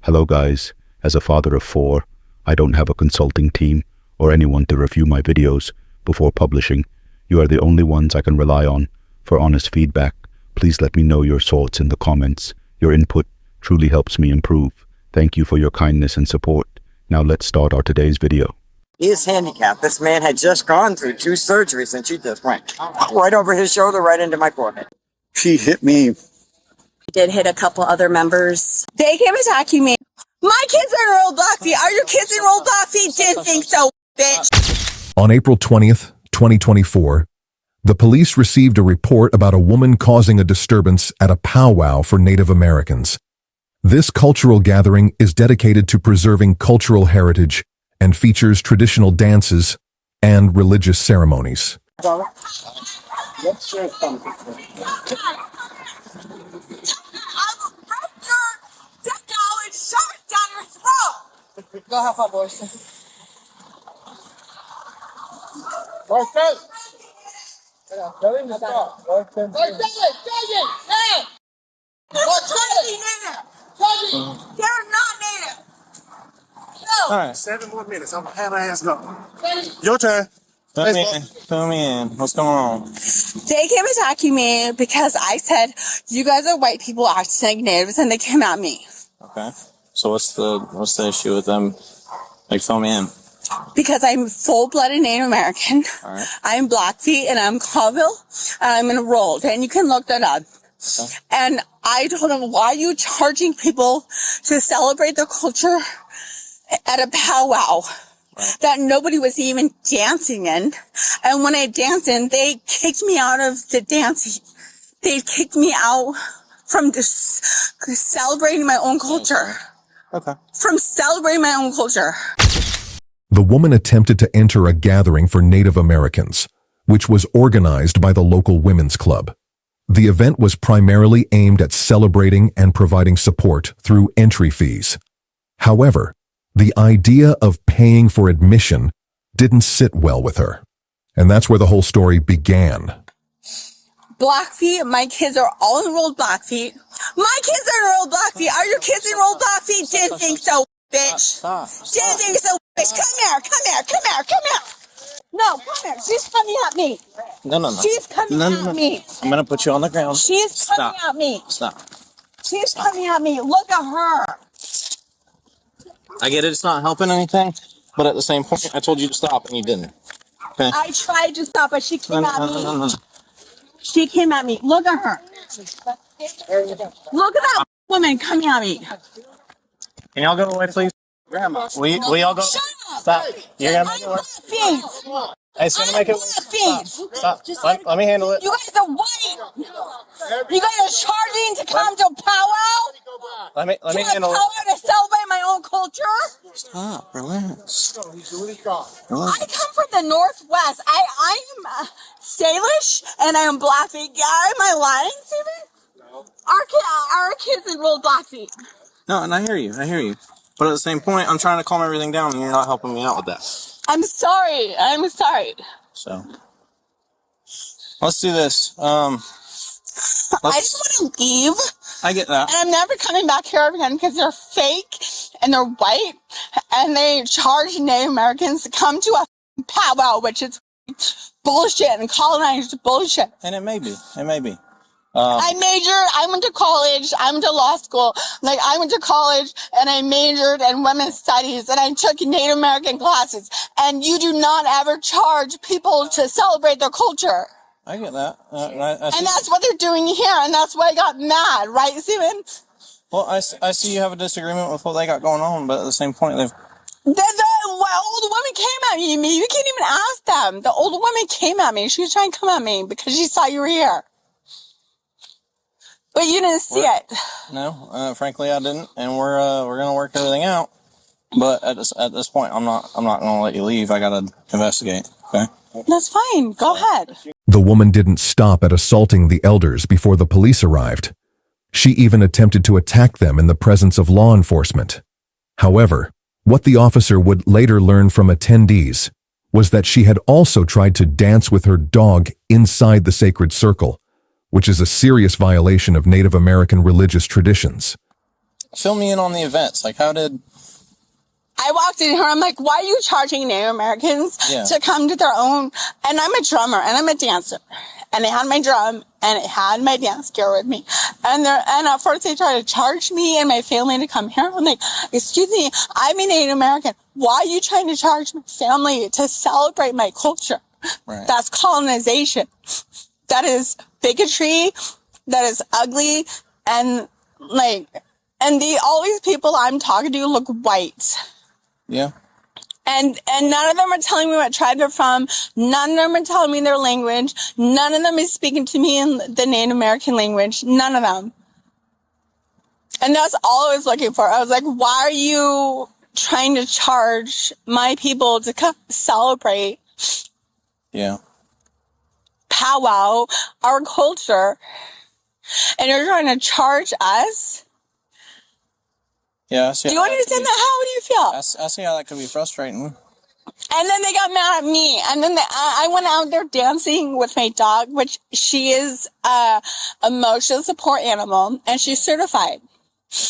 Hello guys, as a father of 4, I don't have a consulting team or anyone to review my videos before publishing. You are the only ones I can rely on for honest feedback. Please let me know your thoughts in the comments. Your input truly helps me improve. Thank you for your kindness and support. Now let's start our today's video. He is handicapped. This man had just gone through 2 surgeries and she just went right over his shoulder, right into my forehead. She hit me. Did hit a couple other members. They came attacking me. My kids are enrolled block fee. Are your kids enrolled block fee? Didn't think so, bitch. On April 20th, 2024, the police received a report about a woman causing a disturbance at a powwow for Native Americans. This cultural gathering is dedicated to preserving cultural heritage and features traditional dances and religious ceremonies. Go have fun, boys. They're not native. All right. 7 more minutes. I'm gonna have my ass go. Your turn. Fill me in. What's going on? They came attacking me because I said, you guys are white people acting like natives, and they came at me. Okay. So what's the issue with them? Like, fill me in. Because I'm full-blooded Native American. All right. I'm Blackfeet, and I'm Colville, and I'm enrolled, and you can look that up. Okay. And I told them, why are you charging people to celebrate their culture at a powwow that nobody was even dancing in? And when I danced in, they kicked me out of the dance. They kicked me out from celebrating my own culture. Okay. From celebrating my own culture. The woman attempted to enter a gathering for Native Americans, which was organized by the local women's club. The event was primarily aimed at celebrating and providing support through entry fees. However, the idea of paying for admission didn't sit well with her. And that's where the whole story began. Blackfeet, my kids are all enrolled Blackfeet. My kids are enrolled Blackfeet. Are your kids enrolled Blackfeet? Didn't think so, bitch. Stop. Didn't think so, bitch. Come here. No, come here. She's coming at me. No. She's coming at me. I'm gonna put you on the ground. She's coming at me. Stop. She's coming at me. Look at her. I get it. It's not helping anything, but at the same point, I told you to stop and you didn't. Okay. I tried to stop, but she came at me. No. She came at me. Look at her. Look at that woman coming at me. Can y'all go away, please? Grandma. We all go. Shut up. Stop. You're gonna make it I'm worse. Blackfeet. It's gonna make it worse. Stop. Let me handle it. You guys are white. You guys are charging to come to powwow? Let me To handle it. powwow to celebrate my own culture? Stop. Relax. I come from the Northwest. I am Salish and I am Blackfeet. Am I lying, Steven? No. Our kids enrolled Blackfeet. No, and I hear you. But at the same point, I'm trying to calm everything down, and you're not helping me out with that. I'm sorry. So, let's do this. I just want to leave. I get that. And I'm never coming back here again because they're fake and they're white and they charge Native Americans to come to a powwow, which is bullshit and colonized bullshit. And it may be. I went to college, I went to law school, I went to college and I majored in women's studies and I took Native American classes, and you do not ever charge people to celebrate their culture. I get that. And that's what they're doing here, and that's why I got mad, right, Steven? Well, I see you have a disagreement with what they got going on, but at the same point, The old woman came at me. You can't even ask them. The old woman came at me. She was trying to come at me because she saw you were here. But you didn't see it. No, frankly, I didn't, and we're gonna work everything out. But at this point, I'm not gonna let you leave. I gotta investigate. Okay. That's fine. Go ahead. The woman didn't stop at assaulting the elders before the police arrived. She even attempted to attack them in the presence of law enforcement. However, what the officer would later learn from attendees was that she had also tried to dance with her dog inside the sacred circle, which is a serious violation of Native American religious traditions. fill me in on the events. Like, how did... I walked in here, I'm like, why are you charging Native Americans Yeah. to come to their own? And I'm a drummer and I'm a dancer. And I had my drum and it had my dance gear with me. And at first they tried to charge me and my family to come here. I'm like, excuse me, I'm a Native American. Why are you trying to charge my family to celebrate my culture? Right. That's colonization. That is bigotry. That is ugly. And all these people I'm talking to look white. Yeah. And none of them are telling me what tribe they're from. None of them are telling me their language. None of them is speaking to me in the Native American language. None of them. And that's all I was looking for. I was like, why are you trying to charge my people to come celebrate Yeah. powwow, our culture, and you're trying to charge us? Yeah. I see Do you how that could understand be- that? How do you feel? I see how that could be frustrating. And then they got mad at me. And then I went out there dancing with my dog, which she is a emotional support animal, and she's certified.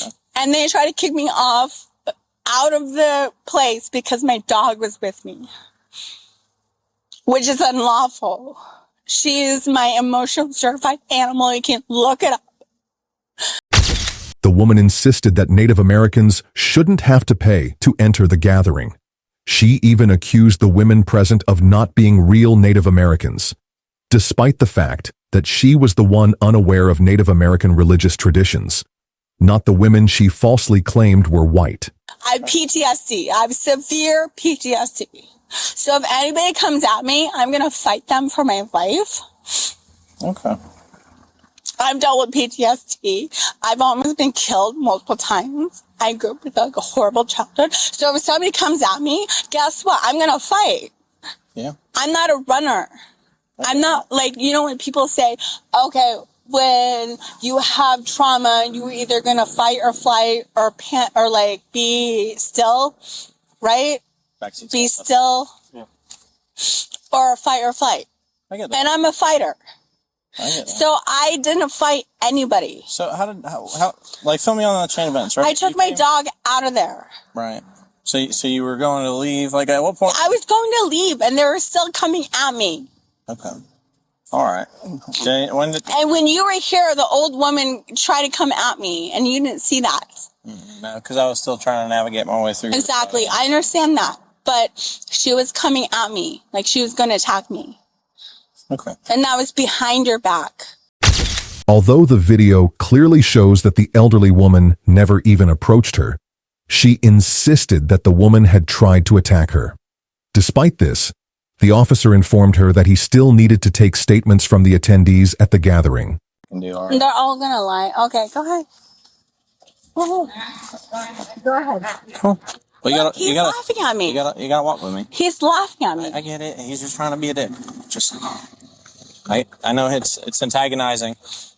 Okay. And they tried to kick me off out of the place because my dog was with me, which is unlawful. She is my emotional certified animal. You can look it up. The woman insisted that Native Americans shouldn't have to pay to enter the gathering. She even accused the women present of not being real Native Americans, despite the fact that she was the one unaware of Native American religious traditions, not the women she falsely claimed were white. I have PTSD. I have severe PTSD. So if anybody comes at me, I'm going to fight them for my life. Okay. I've dealt with PTSD. I've almost been killed multiple times. I grew up with like a horrible childhood. So if somebody comes at me, guess what? I'm going to fight. Yeah. I'm not a runner. I'm not like, when people say, okay, when you have trauma, you're either going to fight or flight or pant or like be still, right? Backseat Be stuff. still Yeah. or fight or flight. I get that. And I'm a fighter. I get that. So I didn't fight anybody. So how like, fill me on the chain of events, right? I took You my came- dog out of there. Right. So you were going to leave. Like, at what point? I was going to leave and they were still coming at me. Okay. All right. Okay. When did? And when you were here, the old woman tried to come at me and you didn't see that. No, because I was still trying to navigate my way through. Exactly. I understand that. But she was coming at me like she was going to attack me. Okay. And that was behind your back. Although the video clearly shows that the elderly woman never even approached her, she insisted that the woman had tried to attack her. Despite this, the officer informed her that he still needed to take statements from the attendees at the gathering. Can do all right. They're all going to lie. Okay, go ahead. Go ahead. Go ahead. Cool. Well, He's laughing at me. You gotta walk with me. He's laughing at me. I get it. He's just trying to be a dick. Just, I know it's antagonizing,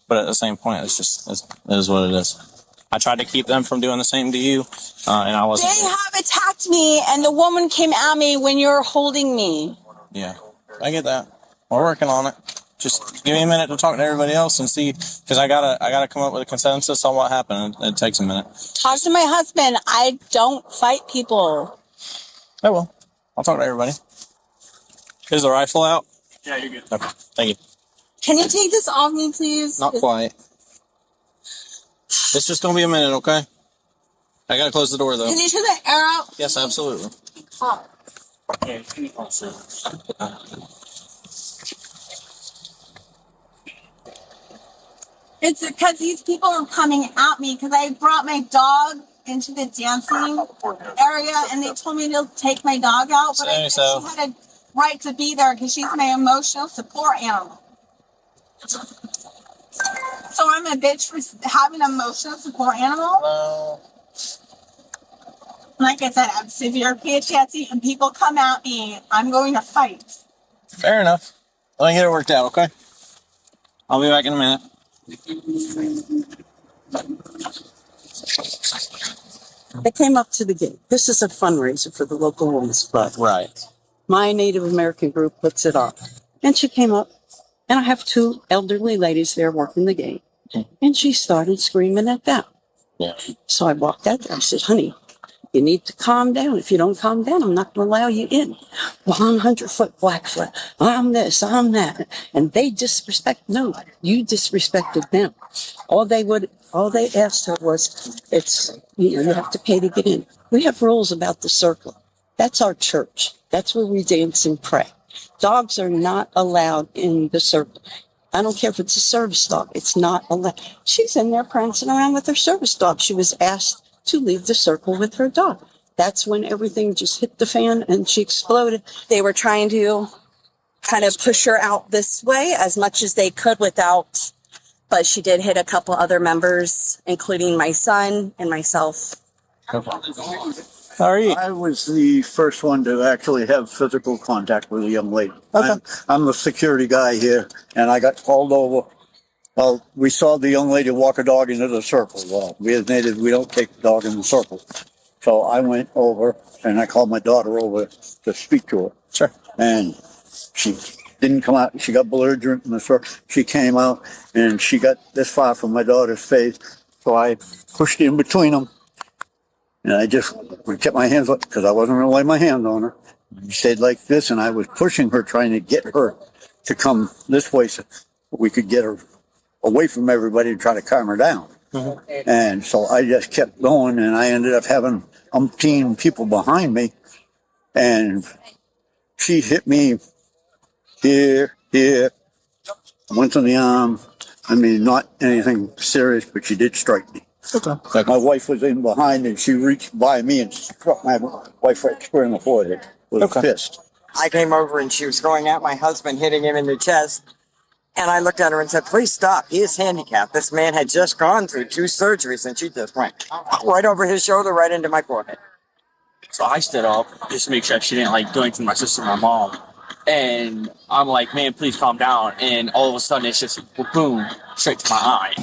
but at the same point, it is what it is. I tried to keep them from doing the same to you, and I wasn't. They have attacked me, and the woman came at me when you were holding me. Yeah, I get that. We're working on it. Just give me a minute to talk to everybody else and see, because I gotta come up with a consensus on what happened. It takes a minute. Talk to my husband. I don't fight people. I will. I'll talk to everybody. Is the rifle out? Yeah, you're good. Okay, thank you. Can you take this off me, please? Not quite. It's just gonna be a minute, okay? I gotta close the door though. Can you turn the air out? Yes, absolutely. Oh. It's because these people are coming at me because I brought my dog into the dancing area and they told me to take my dog out, but I said she had a right to be there because she's my emotional support animal. So I'm a bitch for having an emotional support animal? No. Like I said, I'm severe PTSD and people come at me, I'm going to fight. Fair enough. Let me get it worked out, okay? I'll be back in a minute. I came up to the gate. This is a fundraiser for the local women's club. Right. My Native American group puts it on. And she came up, and I have two elderly ladies there working the gate. And she started screaming at them. So I walked out there. I said, honey, you need to calm down. If you don't calm down, I'm not going to allow you in. Well, I'm 100-foot Blackfoot. I'm this, I'm that. And they no, you disrespected them. All they asked her was, you have to pay to get in. We have rules about the circle. That's our church. That's where we dance and pray. Dogs are not allowed in the circle. I don't care if it's a service dog. It's not allowed. She's in there prancing around with her service dog. She was asked to leave the circle with her dog. That's when everything just hit the fan and she exploded. They were trying to kind of push her out this way as much as they could without, but she did hit a couple other members, including my son and myself. How are you? I was the first one to actually have physical contact with a young lady. I'm the security guy here, and I got called over. Well, we saw the young lady walk a dog into the circle. Well, we as natives, we don't take the dog in the circle. So I went over, and I called my daughter over to speak to her. Sure. And she didn't come out. She got belligerent in the circle. She came out, and she got this far from my daughter's face. So I pushed in between them. And I just kept my hands up because I wasn't going to lay my hand on her. She stayed like this, and I was pushing her, trying to get her to come this way so we could get her away from everybody and try to calm her down. And so I just kept going, and I ended up having umpteen people behind me. And she hit me here, went on the arm. I mean, not anything serious, but she did strike me. Okay. My wife was in behind, and she reached by me and struck my wife right square in the forehead with a fist. I came over and she was going at my husband, hitting him in the chest. And I looked at her and said, please stop. He is handicapped. This man had just gone through 2 surgeries and she just went right over his shoulder, right into my forehead. So I stood up just to make sure she didn't do anything to my sister and my mom. And I'm like, man, please calm down. And all of a sudden it's just boom, straight to my eye.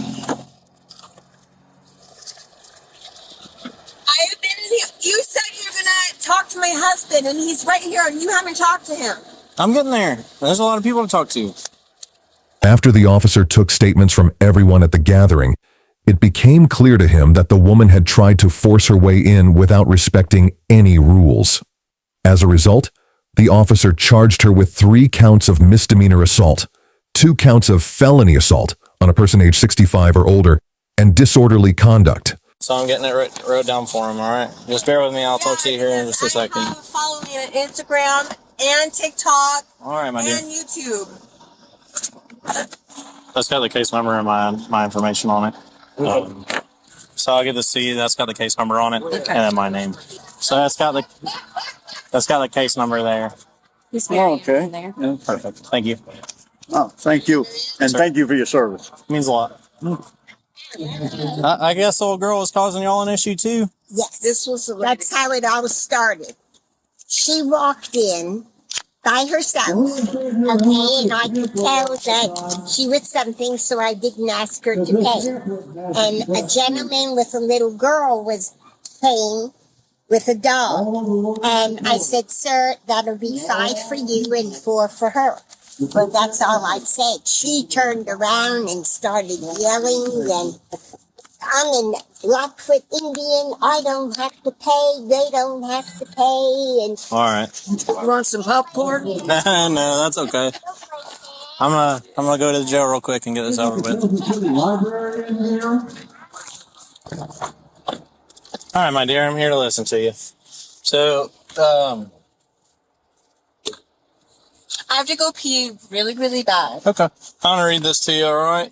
I've been here. You said you're gonna talk to my husband, and he's right here, and you haven't talked to him. I'm getting there. There's a lot of people to talk to. After the officer took statements from everyone at the gathering, it became clear to him that the woman had tried to force her way in without respecting any rules. As a result, the officer charged her with 3 counts of misdemeanor assault, 2 counts of felony assault on a person age 65 or older, and disorderly conduct. So I'm getting it wrote down for him, all right? Just bear with me. I'll talk to you here in just a second. Follow me on Instagram and TikTok All right, my dear. and YouTube. That's got the case number and my information on it. So I'll give this to you. That's got the case number on it and then my name. So that's got the case number there. Oh, okay. Yeah. Perfect. Thank you. Oh, thank you. And thank you for your service. Means a lot. I guess the old girl was causing y'all an issue too. Yes, that's how it all started. She walked in by herself, okay, and I could tell that she was something, so I didn't ask her to pay. And a gentleman with a little girl was paying with a dog. And I said, sir, that'll be 5 for you and 4 for her. Well, that's all I said. She turned around and started yelling, and I'm an Blackfoot Indian. I don't have to pay. They don't have to pay. And All right. You want some popcorn? No, that's okay. I'm gonna go to the jail real quick and get this over with. All right, my dear, I'm here to listen to you. So, I have to go pee really, really bad. okay. I'm gonna read this to you, all right?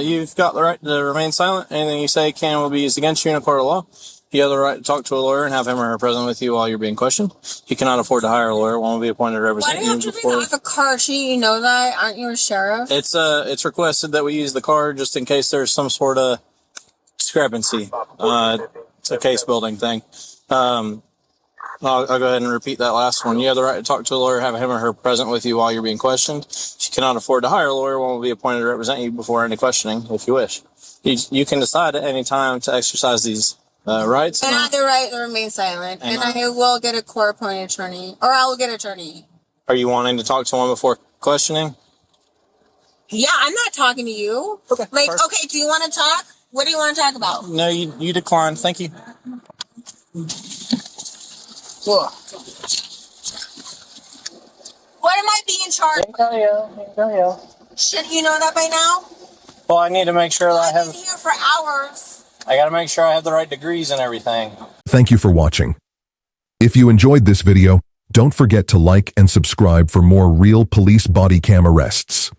You've got the right to remain silent. Anything you say can and will be used against you in a court of law. You have the right to talk to a lawyer and have him or her present with you while you're being questioned. You cannot afford to hire a lawyer. One will be appointed to Why represent do you have to bring off a car? Shouldn't you know that? Aren't you a sheriff? It's requested that we use the car just in case there's some sort of discrepancy. It's a case building thing. I'll go ahead and repeat that last one. You have the right to talk to a lawyer, have him or her present with you while you're being questioned. If you cannot afford to hire a lawyer, one will be appointed to represent you before any questioning, if you wish. You can decide at any time to exercise these rights. And I have the right to remain silent. And I will get a court-appointed attorney. Or I will get an attorney. Are you wanting to talk to one before questioning? Yeah, I'm not talking to you. Okay. Okay, do you want to talk? What do you want to talk about? No, you declined. Thank you. What am I being charged? Should you know that by now? Well, I need to make sure that I've been here for hours. I got to make sure I have the right degrees and everything. Thank you for watching. If you enjoyed this video, don't forget to like and subscribe for more real police body cam arrests.